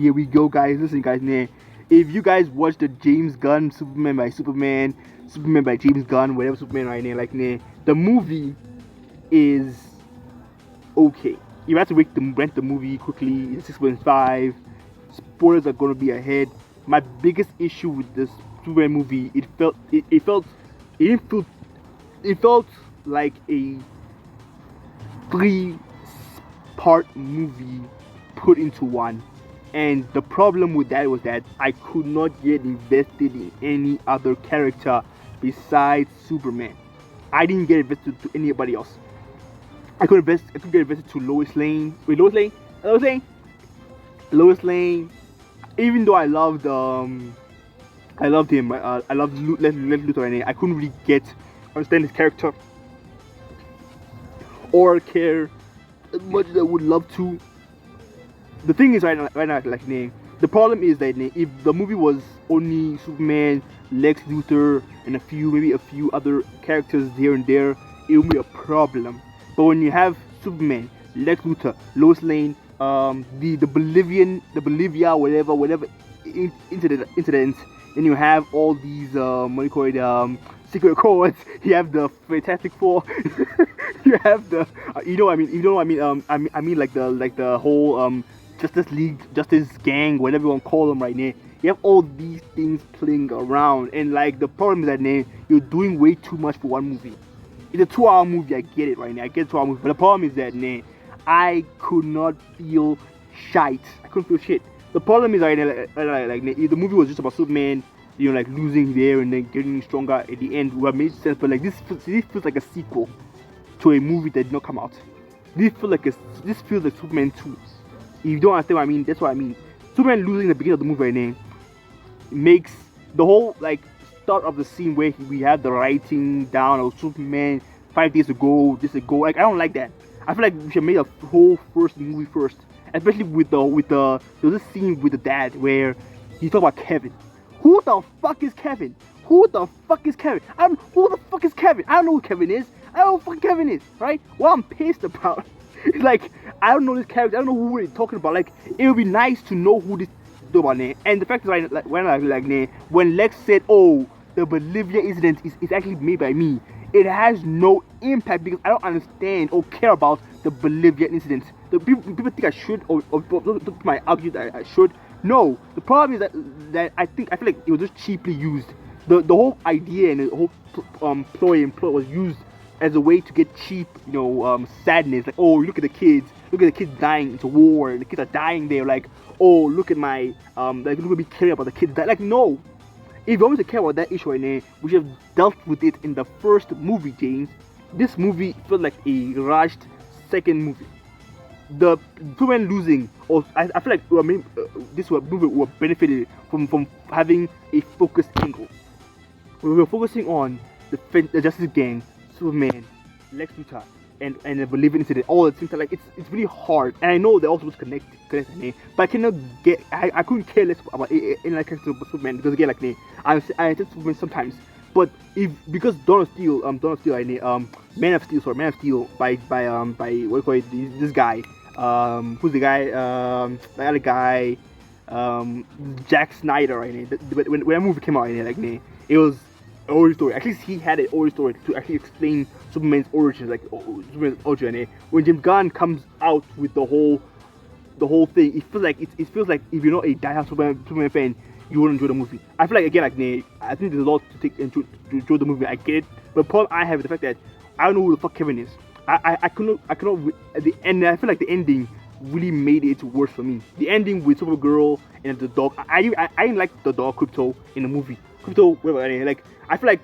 here we go, guys. Listen, guys, nah. If you guys watch the James Gunn Superman by James Gunn, whatever Superman right now, like nah, the movie is okay. You have to rent the movie quickly. It's 6.5. Spoilers are gonna be ahead. My biggest issue with this Superman movie, it didn't feel it felt like a three-part movie put into one. And the problem with that was that I could not get invested in any other character besides Superman. I didn't get invested to anybody else. I could get invested to Lois Lane. Wait, Lois Lane. Even though I loved him. I loved Lex Luthor, and I couldn't really understand his character or care as much as I would love to. The thing is, right now, like the problem is that if the movie was only Superman, Lex Luthor, and maybe a few other characters here and there, it would be a problem. But when you have Superman, Lex Luthor, Lois Lane, the Bolivia, whatever incident, then you have all these what do you call it, secret codes. You have the Fantastic Four. You have the I mean like the whole Justice League, Justice Gang, whatever you want to call them right now. You have all these things playing around, and like the problem is that you're doing way too much for one movie. It's a 2-hour movie. I get it right now. I get a 2-hour movie, but the problem is that I could not feel shite. I couldn't feel shit. The problem is right now, if the movie was just about Superman, like losing there and then getting stronger at the end, would have made sense. But like this feels like a sequel to a movie that did not come out. This feels like Superman 2. If you don't understand what I mean, that's what I mean. Superman losing the beginning of the movie right now makes the whole like start of the scene where we have the writing down of Superman 5 days ago, this ago. Like I don't like that. I feel like we should make a whole first movie first, especially with the there's this scene with the dad where he talk about Kevin. Who the fuck is Kevin? Who the fuck is Kevin? Who the fuck is Kevin? I don't know who Kevin is. I don't know who fucking Kevin is, right? What I'm pissed about is like I don't know this character. I don't know who we're talking about. Like it would be nice to know who this is about. And the fact is, like when Lex said, "Oh, the Bolivia incident is actually made by me," it has no impact because I don't understand or care about the Bolivia incident. The people think I should, or might argue that I should. No, the problem is that I feel like it was just cheaply used. The whole idea and the whole plot was used as a way to get cheap, sadness. Like, oh, look at the kids dying into war, and the kids are dying there. Like, oh, look at my look at me caring about the kids. Like, no. If you want to care about that issue right now, we should have dealt with it in the first movie, James. This movie felt like a rushed second movie. The Superman losing, or I feel like this movie would have benefited from having a focused angle. We were focusing on the Justice Gang, Superman, Lex Luthor, and the Bolivian incident. All the things like it's really hard, and I know they're also connected, but I cannot I couldn't care less about any character of Superman because again I understand Superman sometimes, but because Dawn of Steel, Man of Steel by what do you call it, this guy, who's the guy, the other guy, Jack Snyder, right? When that movie came out, it was an origin story. At least he had an origin story to actually explain Superman's origins, like Superman's origin. When James Gunn comes out with the whole thing, it feels like if you're not a diehard Superman fan, you won't enjoy the movie. I feel like again, I think there's a lot to take to enjoy the movie. I get it, but the problem I have is the fact that I don't know who the fuck Kevin is. I cannot at the end. I feel like the ending really made it worse for me. The ending with Supergirl and the dog. I didn't like the dog Crypto in the movie. Crypto, whatever. Like I feel like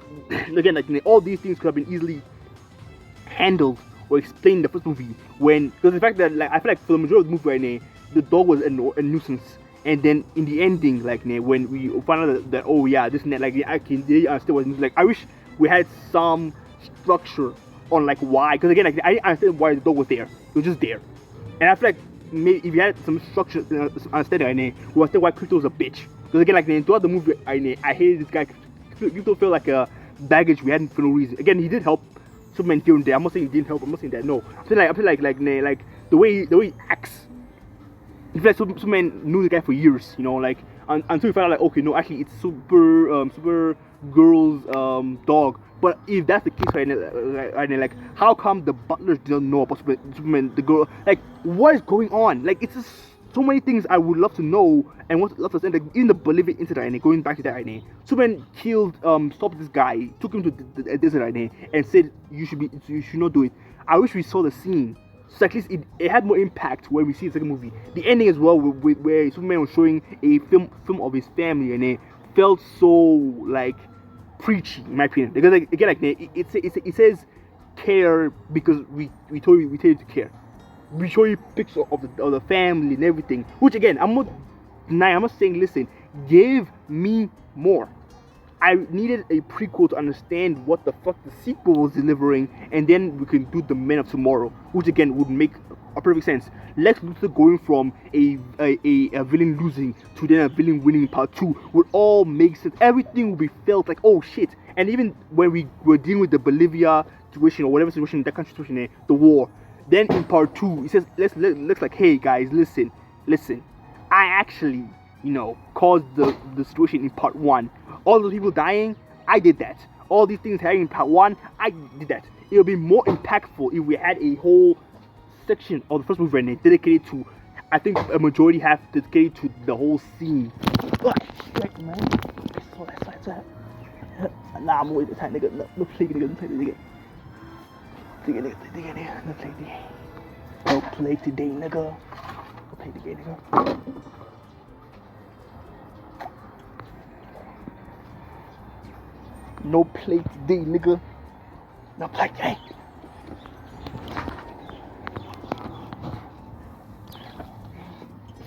again, all these things could have been easily handled or explained in the first movie. Because the fact that I feel like for the majority of the movie right now, the dog was a nuisance. And then in the ending, when we found out that oh yeah, this and that, I can really understand what it means. Like I wish we had some structure on why. Because again, I didn't understand why the dog was there. It was just there. And I feel like maybe if you had some structure, understanding, we understand why Crypto was a bitch. Because again, throughout the movie, I hated this guy. You don't feel like a baggage we had for no reason. Again, he did help Superman here and there. I'm not saying he didn't help. I'm not saying that. No, I feel like the way he acts. In fact, Superman knew the guy for years, like until he found out, like, okay, no, actually, it's Super Girl's dog. But if that's the case, right now, like, how come the butlers didn't know about Superman, the girl? Like, what is going on? Like, it's just so many things I would love to know and want to love to understand. Like, in the Bolivia incident, right, going back to that, right, Superman stopped this guy, took him to the desert, right, and said you should not do it. I wish we saw the scene. So at least it had more impact when we see the second movie. The ending as well, where Superman was showing a film of his family, and it felt so like preachy, in my opinion. Because like, again, like it says care because we told you to care. We show you pictures of the family and everything. Which again, I'm not denying. I'm not saying, listen, give me more. I needed a prequel to understand what the fuck the sequel was delivering, and then we can do the Men of Tomorrow, which again would make a perfect sense. Lex Luthor going from a villain losing to then a villain winning in part 2 would all make sense. Everything would be felt like, oh shit. And even when we were dealing with the Bolivia situation or whatever situation, that country situation, the war, then in part 2 it says let's like, hey guys, listen, I actually caused the situation in part 1. All those people dying, I did that. All these things happening in part 1, I did that. It would be more impactful if we had a whole section of the first movie dedicated to, I think a majority have dedicated to the whole scene. Oh, shit, man. That's that. Nah, I'm waiting for time, nigga. No play, nigga. No play today, nigga. No play today, nigga. No play today, nigga. No play today.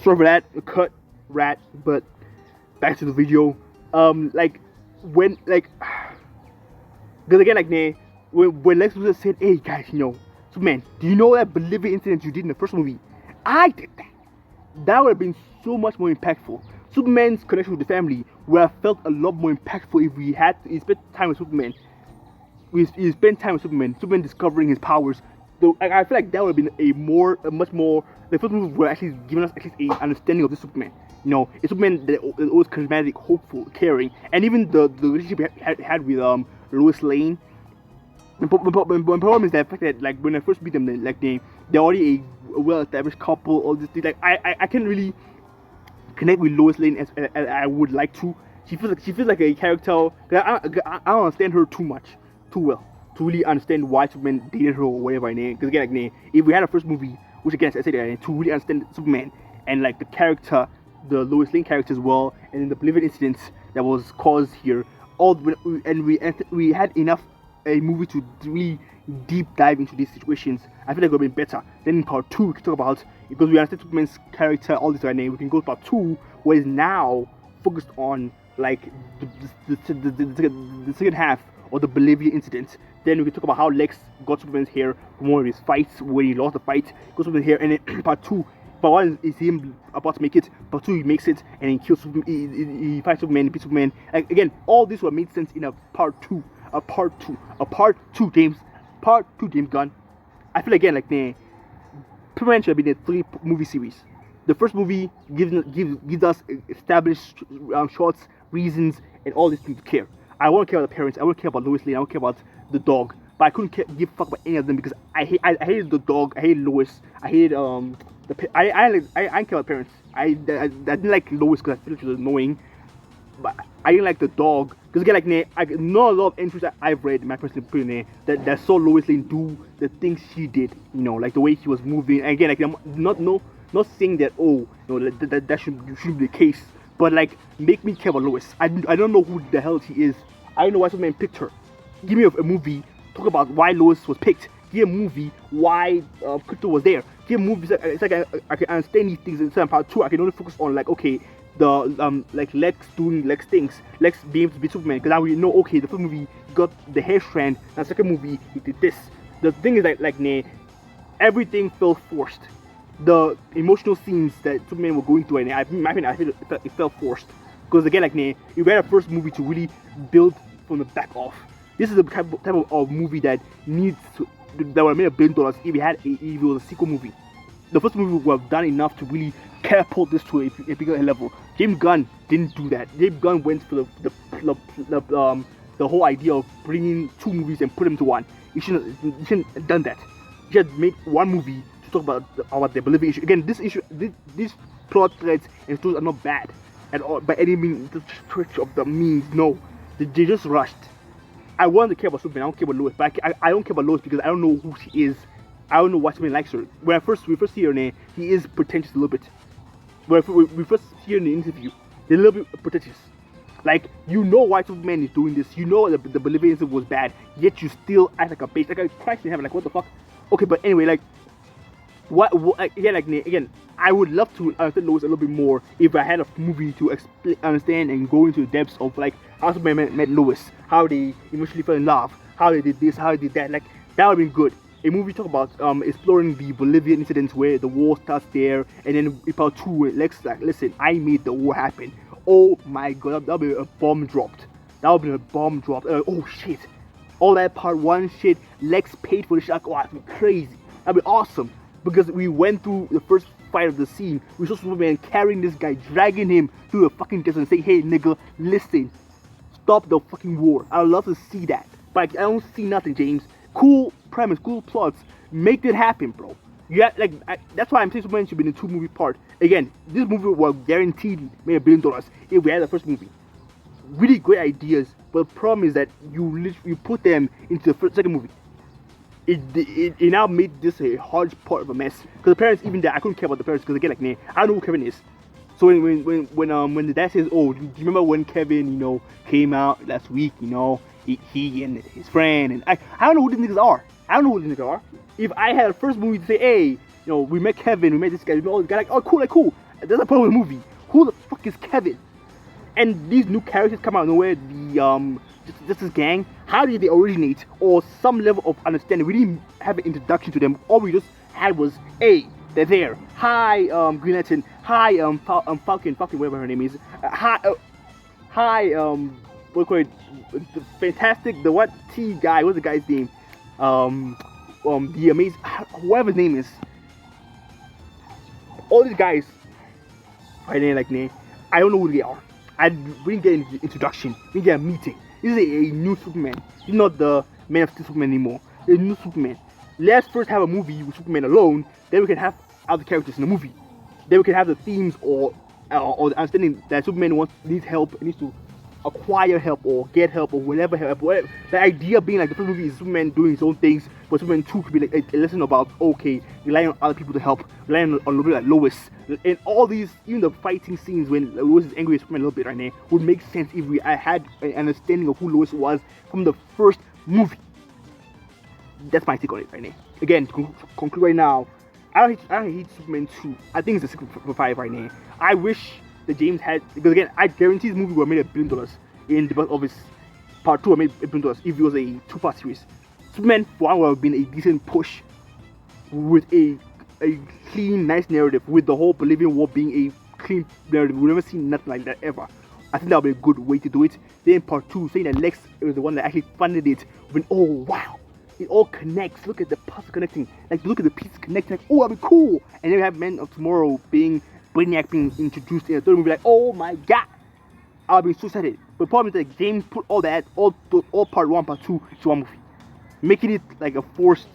Sorry for that, cut, rat, but back to the video. Because again, like, when Lex Luthor said, hey guys, Superman, do you know that Bolivia incident you did in the first movie? I did that. That would have been so much more impactful. Superman's connection with the family would have felt a lot more impactful if we had spent time with Superman. Superman discovering his powers. So I feel like that would have been a much more. The first movie would have actually given us at least a understanding of this Superman. It's Superman that is always charismatic, hopeful, caring, and even the relationship he had with Lois Lane. The problem is that the fact that, like, when I first meet them, they're already a well-established couple. All this thing, like, I can't really connect with Lois Lane as I would like to. She feels like a character. I don't understand her too well to really understand why Superman dated her or whatever. Because again, like, if we had a first movie, which again I said to really understand Superman and like the character, the Lois Lane character as well, and then the Bolivia incident that was caused here, we had enough a movie to really deep dive into these situations. I feel like it would have been better. Then in part 2 we can talk about, because we understand Superman's character, all this right now, we can go to part 2 where it's now focused on like the second half of the Bolivia incident. Then we can talk about how Lex got Superman's hair from one of his fights when he lost the fight, got Superman's hair, and then part 2, part 1 is him about to make it, part 2 he makes it and he kills Superman, he fights Superman, he beats Superman. Like, again, all this would have made sense in a part 2, James Gunn. I feel again like Superman should have been a 3-movie series. The first movie gives us established shots, reasons, and all these things to care. I want to care about the parents. I want to care about Lois Lane. I want to care about the dog. But I couldn't give a fuck about any of them because I hated the dog. I hated Lois. I hated I didn't care about parents. I didn't like Lois because I feel like she was annoying. But I didn't like the dog because again, like, I know a lot of entries that I've read in my personal opinion that saw Lois Lane do the things she did. Like the way she was moving. And again, like, I'm not saying that that shouldn't be the case. But like, make me care about Lois. I don't know who the hell she is. I don't know why Superman picked her. Give me a movie, talk about why Lois was picked. Give me a movie why Crypto was there. Give me a movie, it's like I can understand these things in part 2. I can only focus on, like, okay, the like Lex doing Lex things, Lex being able to be Superman, because now we know, okay, the first movie he got the hair strand, and the second movie he did this. The thing is that, like, everything felt forced. The emotional scenes that Superman were going through, and I feel it felt forced. Because again, like, you had a first movie to really build from the back off. This is the type of movie that would have made $1 billion if it was a sequel movie. The first movie would have done enough to really catapult this to a bigger level. James Gunn didn't do that. James Gunn went for the whole idea of bringing two movies and put them to one. He shouldn't have done that. He had made one movie to talk about the Bolivia issue. Again, these plot threads and stories are not bad at all by any means. The stretch of the means, no, they just rushed. I want to care about Superman. I don't care about Lois, but I don't care about Lois because I don't know who she is. I don't know why Superman likes her. When we first see her name, he is pretentious a little bit. When we first see her in the interview, they're a little bit pretentious. Like, you know why Superman is doing this. You know the Bolivian incident was bad, yet you still act like a bitch. Like a Christ in heaven. Like, what the fuck? Okay, but anyway, like, again, I would love to understand Lois a little bit more if I had a movie to understand and go into the depths of like how Superman met Lois, how they emotionally fell in love, how they did this, how they did that. Like, that would have been good. A movie talk about exploring the Bolivian incidents where the war starts there, and then in part 2, Lex like, listen, I made the war happen. Oh my god, that'll be a bomb dropped. That'll be a bomb dropped. Oh shit. All that part 1 shit, Lex paid for the shit. Oh, that'd be crazy. That'd be awesome. Because we went through the first fight of the scene. We saw Superman carrying this guy, dragging him through the fucking desert and saying, hey nigga, listen, stop the fucking war. I'd love to see that. But I don't see nothing, James. Cool premise, cool plots. Make it happen, bro. Yeah, like that's why I'm saying Superman should be in a 2-movie part. Again, this movie was guaranteed made $1 billion if we had the first movie. Really great ideas, but the problem is that you put them into the second movie. It now made this a hodgepodge of a mess. Because the parents, even there, I couldn't care about the parents because again, like, nah, I don't know who Kevin is. So when the dad says, oh, do you remember when Kevin, came out last week, he and his friend, and I don't know who these niggas are. I don't know who these niggas are. If I had a first movie to say, hey, we met Kevin, we met this guy, we met all this guy, like, oh, cool, like, cool. That's a part of the movie. Who the fuck is Kevin? And these new characters come out of nowhere, the Justice Gang. How did they originate? Or some level of understanding. We didn't have an introduction to them. All we just had was, hey, they're there. Hi, Green Lantern. Hi, Falcon, whatever her name is. Hi, what call it? The fantastic, the what T guy? What's the guy's name? The amazing, whatever his name is. All these guys, right there, like me, I don't know who they are. We didn't get an introduction. We didn't get a meeting. This is a new Superman. He's not the Man of Steel Superman anymore. It's a new Superman. Let's first have a movie with Superman alone. Then we can have other characters in the movie. Then we can have the themes or the understanding that Superman needs help, needs to acquire help or get help or whatever help. Whatever. The idea being like the first movie is Superman doing his own things, but Superman 2 could be like a lesson about, okay, relying on other people to help, relying on a little bit like Lois. And all these, even the fighting scenes when Lois is angry with Superman a little bit right now, would make sense if I had an understanding of who Lois was from the first movie. That's my take on it right now. Again, to conclude right now, I don't hate Superman 2. I think it's a 6.5 right now. I wish that James had, because again, I guarantee this movie would have made $1 billion in the box office. Part 2 would have made $1 billion if it was a 2-part series. Superman 1 would have been a decent push with a clean, nice narrative, with the whole Bolivian War being a clean narrative. We've never seen nothing like that ever. I think that would be a good way to do it. Then part 2, saying that Lex was the one that actually funded it, when, oh wow, it all connects. Look at the puzzle connecting. Like, look at the pieces connecting. Like, oh, that'd be cool. And then we have Men of Tomorrow being Brainiac being introduced in the third movie. Like, oh my god, I'll be so excited. But the problem is that James put all part 1, part 2 into one movie, making it like a forced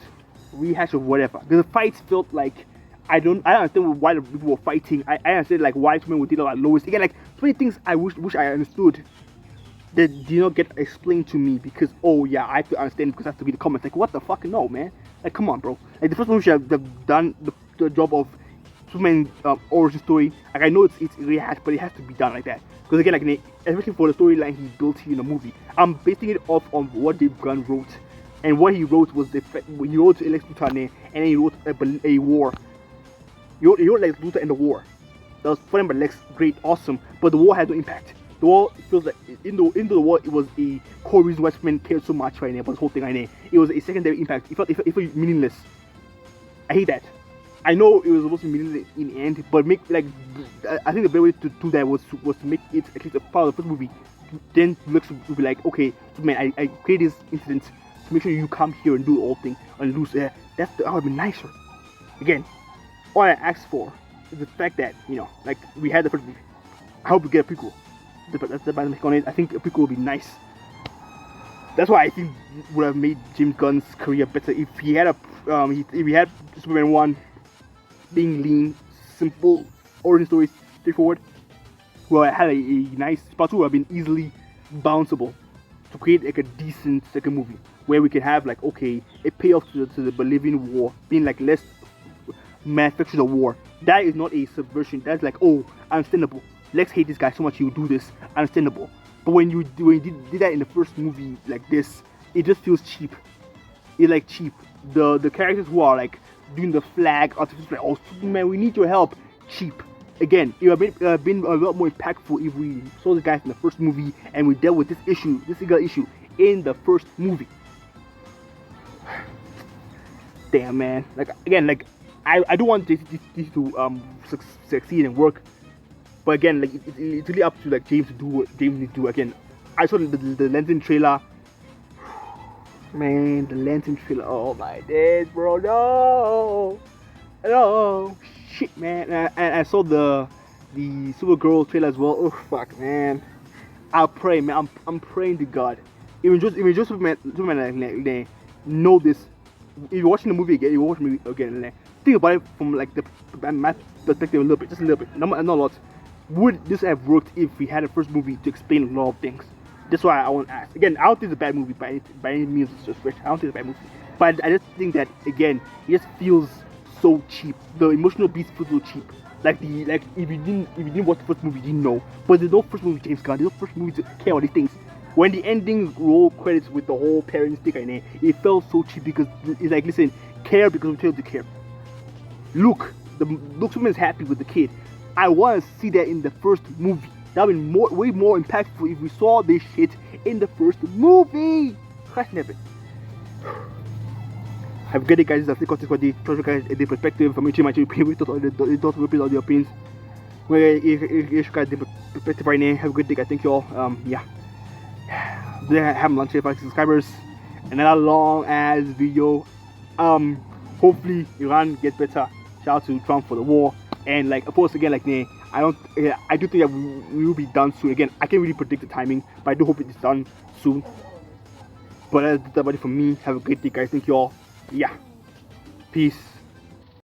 rehash of whatever. Because the fights felt like, I don't understand why the people were fighting. I understand like why Superman would deal about Lois. Again, like so many things I wish I understood that did not get explained to me, because oh yeah, I have to understand because I have to read the comments. Like, what the fuck? No, man. Like, come on, bro. Like, the first movie should have done the job of Superman's origin story. Like, I know it's rehashed, but it has to be done like that. Because again, like, especially for the storyline he built here in the movie, I'm basing it off on what Dave Gunn wrote. And what he wrote was he wrote Lex Luthor, and then he wrote a war. He wrote Lex Luthor and the war. That was fun, but Lex, great, awesome. But the war had no impact. The war feels like into the war, it was a core reason why Superman cared so much right now about this whole thing right now. It was a secondary impact. It felt meaningless. I hate that. I know it was supposed to be meaningless in the end, but I think the better way to do that was to make it at least a part of the first movie. Then Lex would be like, okay, Superman, I create this incident to make sure you come here and do the whole thing and lose. That would be nicer. Again, all I ask for the fact that like we had the first movie. I hope we get a prequel. That's the bad on it. I think a prequel would be nice. That's why I think would have made James Gunn's career better if he had if he had Superman 1 being lean, simple, origin story, straightforward. Well, it had a nice part 2 would have been easily bounceable to create like a decent second movie where we can have like a payoff to the Bolivian War being like less manufactured a war. That is not a subversion. That's like, oh, understandable. Let's hate this guy so much he will do this. Understandable. But when you did that in the first movie like this, it just feels cheap. It's like cheap. The characters who are like doing the flag artificial like, oh Superman, we need your help. Cheap. Again, it would have been a lot more impactful if we saw the guys in the first movie and we dealt with this single issue in the first movie. Damn, man. Like again, like I don't want this to succeed and work, but again, like it's really up to like James to do what James needs to do. Again, I saw the Lantern trailer. Man, the Lantern trailer. Oh my days, bro. No, shit, man. And I saw the Supergirl trailer as well. Oh fuck, man. I pray, man. I'm praying to God. Even just Superman like, know this. If you're watching the movie again, like, think about it from like the math perspective a little bit, just a little bit, not a lot. Would this have worked if we had a first movie to explain a lot of things? That's why I want to ask. Again, I don't think it's a bad movie by any means. I don't think it's a bad movie, but I just think that again, it just feels so cheap. The emotional beats feel so cheap. Like if you didn't watch the first movie, you didn't know. But there's no first movie James Gunn. There's no first movie to care about these things. When the ending roll credits with the whole parent sticker in there, it felt so cheap because it's like, listen, care because we tell you to care. Look, Superman's happy with the kid. I want to see that in the first movie. That would be way more impactful if we saw this shit in the first movie. Christ never. Have a good day, guys. This is the Treasure Guys a perspective from each of my opinion. We thought all the opinions. Where you guys the perspective right now. Have a good day, guys. Thank you all. Yeah. They have lunch here for subscribers. Another long ass video. Hopefully Iran gets better. Shout out to Trump for the war. And like, of course, again, like, I do think that we will be done soon. Again, I can't really predict the timing, but I do hope it's done soon. But that's about it from me. Have a great day, guys. Thank you all. Yeah. Peace.